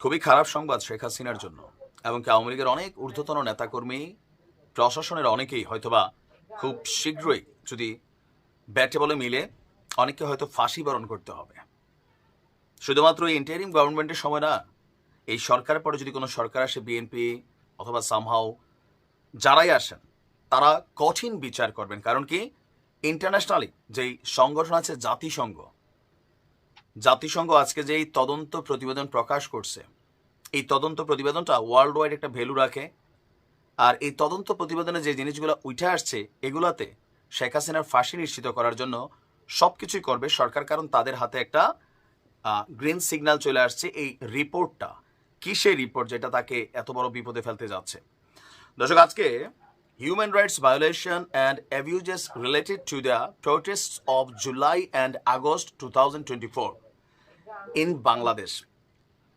খুবই খারাপ সংবাদ শেখ হাসিনার জন্য এবং আওয়ামী লীগের অনেক ঊর্ধ্বতন নেতাকর্মী প্রশাসনের অনেকেই হয়তোবা খুব শীঘ্রই যদি ব্যাটে বলে মিলে অনেককে হয়তো ফাঁসি বরণ করতে হবে। শুধুমাত্র এই ইন্টারিম গভর্নমেন্টের সময় না, এই সরকারের পরে যদি কোনো সরকার আসে, বিএনপি অথবা সামহাও যারাই আসেন, তারা কঠিন বিচার করবেন। কারণ কি, ইন্টারন্যাশনালি যেই সংগঠন আছে জাতিসংঘ আজকে যেই তদন্ত প্রতিবেদন প্রকাশ করছে, এই তদন্ত প্রতিবেদনটা ওয়ার্ল্ড ওয়াইড একটা ভ্যালু রাখে। আর এই তদন্ত প্রতিবেদনে যে জিনিসগুলো উঠে আসছে, এগুলাতে শেখ হাসিনার ফাঁসি নিশ্চিত করার জন্য সব কিছুই করবে সরকার, কারণ তাদের হাতে একটা গ্রিন সিগন্যাল চলে আসছে। এই রিপোর্টটা কি সেই রিপোর্ট যেটা তাকে এত বড় বিপদে ফেলতে যাচ্ছে? দর্শক, আজকে human rights violation and abuses related to the protest of July and August 2024 in Bangladesh,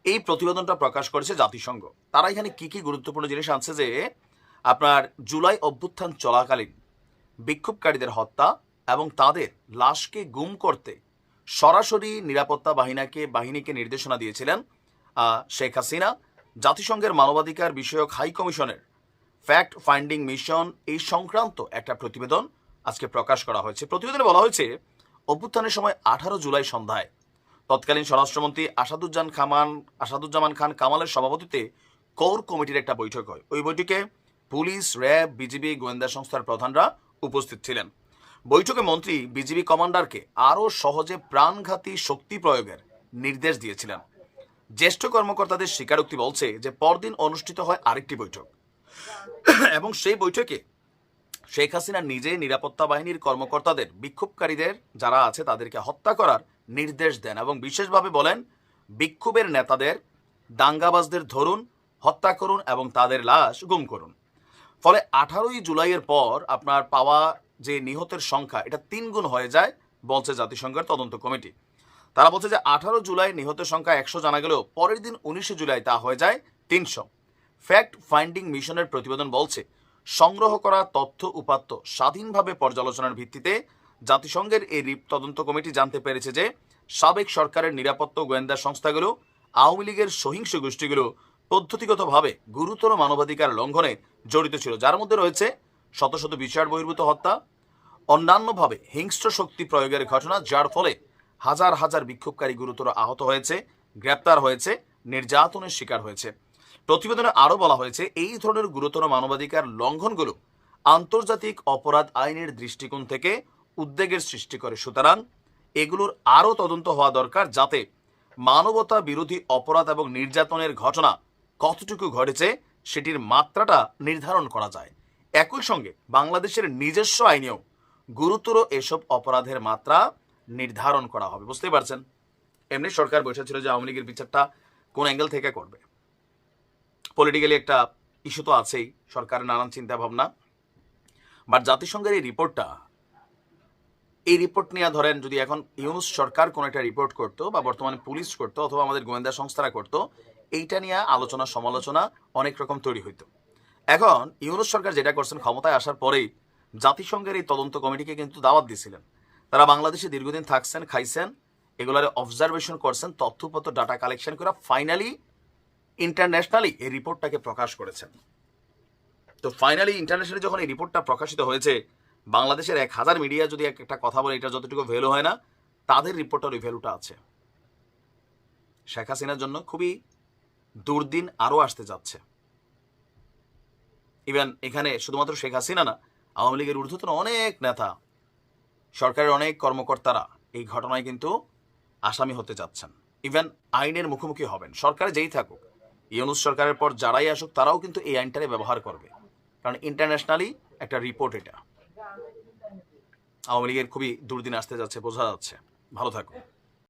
এই প্রতিবেদনটা প্রকাশ করেছে জাতিসংঘ। তারা এখানে কি কি গুরুত্বপূর্ণ জিনিস আনছে যে আপনার জুলাই অভ্যুত্থান চলাকালীন বিক্ষোভকারীদের হত্যা এবং তাদের লাশকে গুম করতে সরাসরি নিরাপত্তা বাহিনীকে নির্দেশনা দিয়েছিলেন শেখ হাসিনা। জাতিসংঘের মানবাধিকার বিষয়ক হাই কমিশনের ফ্যাক্ট ফাইন্ডিং মিশন এই সংক্রান্ত একটা প্রতিবেদন আজকে প্রকাশ করা হয়েছে। প্রতিবেদনে বলা হয়েছে, অভ্যুত্থানের সময় 18 জুলাই সন্ধ্যায় তৎকালীন স্বরাষ্ট্রমন্ত্রী আসাদুজ্জামান খান কামালের সভাপতিত্বে কোর কমিটির একটা বৈঠক হয়। ওই বৈঠকে পুলিশ, র্যাব, বিজিবি, গোয়েন্দা সংস্থার প্রধানরা উপস্থিত ছিলেন। বৈঠকে মন্ত্রী বিজিবি কমান্ডারকে আরও সহজে প্রাণঘাতী শক্তি প্রয়োগের নির্দেশ দিয়েছিলেন। জ্যেষ্ঠ কর্মকর্তাদের স্বীকারোক্তি বলছে যে পরদিন অনুষ্ঠিত হয় আরেকটি বৈঠক এবং সেই বৈঠকে শেখ হাসিনা নিজে নিরাপত্তা বাহিনীর কর্মকর্তাদের বিক্ষোভকারীদের যারা আছে তাদেরকে হত্যা করার নির্দেশ দেন এবং বিশেষভাবে বলেন, বিক্ষোভের নেতাদের, দাঙ্গাবাজদের ধরুন, হত্যা করুন এবং তাদের লাশ গুম করুন। ফলে 18 জুলাইয়ের পর আপনার পাওয়া যে নিহতের সংখ্যা, এটা 3 গুণ হয়ে যায় বলছে জাতিসংঘের তদন্ত কমিটি। তারা বলছে যে 18 জুলাই নিহতের সংখ্যা 100 জানা গেলেও পরের দিন 19 জুলাই তা হয়ে যায় 300। ফ্যাক্ট ফাইন্ডিং মিশনের প্রতিবেদন বলছে, সংগ্রহ করা তথ্য উপাত্ত স্বাধীনভাবে পর্যালোচনার ভিত্তিতে জাতিসংঘের এই তদন্ত কমিটি জানতে পেরেছে যে সাবেক সরকারের নিরাপত্তা গোয়েন্দা সংস্থাগুলো আওয়ামী লীগের সহিংস গোষ্ঠীগুলো পদ্ধতিগতভাবে গুরুতর মানবাধিকার লঙ্ঘনে জড়িত ছিল, যার মধ্যে রয়েছে শত শত বিচার বহির্ভূত হত্যা, অন্যান্যভাবে হিংস্র শক্তি প্রয়োগের ঘটনা, যার ফলে হাজার হাজার বিক্ষোভকারী গুরুতর আহত হয়েছে, গ্রেপ্তার হয়েছে, নির্যাতনের শিকার হয়েছে। প্রতিবেদনে আরও বলা হয়েছে, এই ধরনের গুরুতর মানবাধিকার লঙ্ঘনগুলো আন্তর্জাতিক অপরাধ আইনের দৃষ্টিকোণ থেকে উদ্বেগের সৃষ্টি করে। সুতরাং এগুলোর আরও তদন্ত হওয়া দরকার, যাতে মানবতা বিরোধী অপরাধ এবং নির্যাতনের ঘটনা কতটুকু ঘটেছে সেটির মাত্রাটা নির্ধারণ করা যায়। একই সঙ্গে বাংলাদেশের নিজস্ব আইনেও গুরুতর এসব অপরাধের মাত্রা নির্ধারণ করা হবে। বুঝতেই পারছেন, এমনি সরকার বসেছিল যে আওয়ামী লীগের বিচারটা কোন অ্যাঙ্গেল থেকে করবে। পলিটিক্যালি একটা ইস্যু তো আছেই, সরকারের নানান চিন্তা ভাবনা। বাট জাতিসংঘের এই রিপোর্ট নিয়ে ধরেন যদি এখন ইউনূস সরকার কোন একটা রিপোর্ট করতো বা বর্তমানে পুলিশ করতো অথবা আমাদের গোয়েন্দা সংস্থারা করতো, এইটা নিয়ে আলোচনা সমালোচনা অনেক রকম তৈরি হইতো। এখন ইউনূস সরকার যেটা করছেন, ক্ষমতায় আসার পরেই জাতিসংঘের এই তদন্ত কমিটিকে কিন্তু দাওয়াত দিয়েছিলেন। তারা বাংলাদেশে দীর্ঘদিন থাকছেন, খাইছেন, এগুলার অবজারভেশন করছেন, তথ্যপত্র ডাটা কালেকশন করে ফাইনালি ইন্টারন্যাশনালি এই রিপোর্টটাকে প্রকাশ করেছেন। তো ফাইনালি ইন্টারন্যাশনালি যখন এই রিপোর্টটা প্রকাশিত হয়েছে, বাংলাদেশের 1000 মিডিয়া যদি একটা কথা বলে এটা যতটুকু ভ্যালু হয় না, তাদের রিপোর্টের ওই ভ্যালুটা আছে। শেখ হাসিনার জন্য খুবই দুর্দিন আরও আসতে যাচ্ছে। ইভেন এখানে শুধুমাত্র শেখ হাসিনা না, আওয়ামী লীগের ঊর্ধ্বতন অনেক নেতা, সরকারের অনেক কর্মকর্তারা এই ঘটনায় কিন্তু আসামি হতে যাচ্ছেন। ইভেন আইনের মুখোমুখি হবেন। সরকারে যেই থাকুক, ইউনূস সরকারের পর যারাই আসুক, তারাও কিন্তু এই আইনটারে ব্যবহার করবে, কারণ ইন্টারন্যাশনালি একটা রিপোর্ট এটা। আওয়ামী লীগের খুবই দুর্দিন আসতে যাচ্ছে, বোঝা যাচ্ছে। ভালো থাকুন।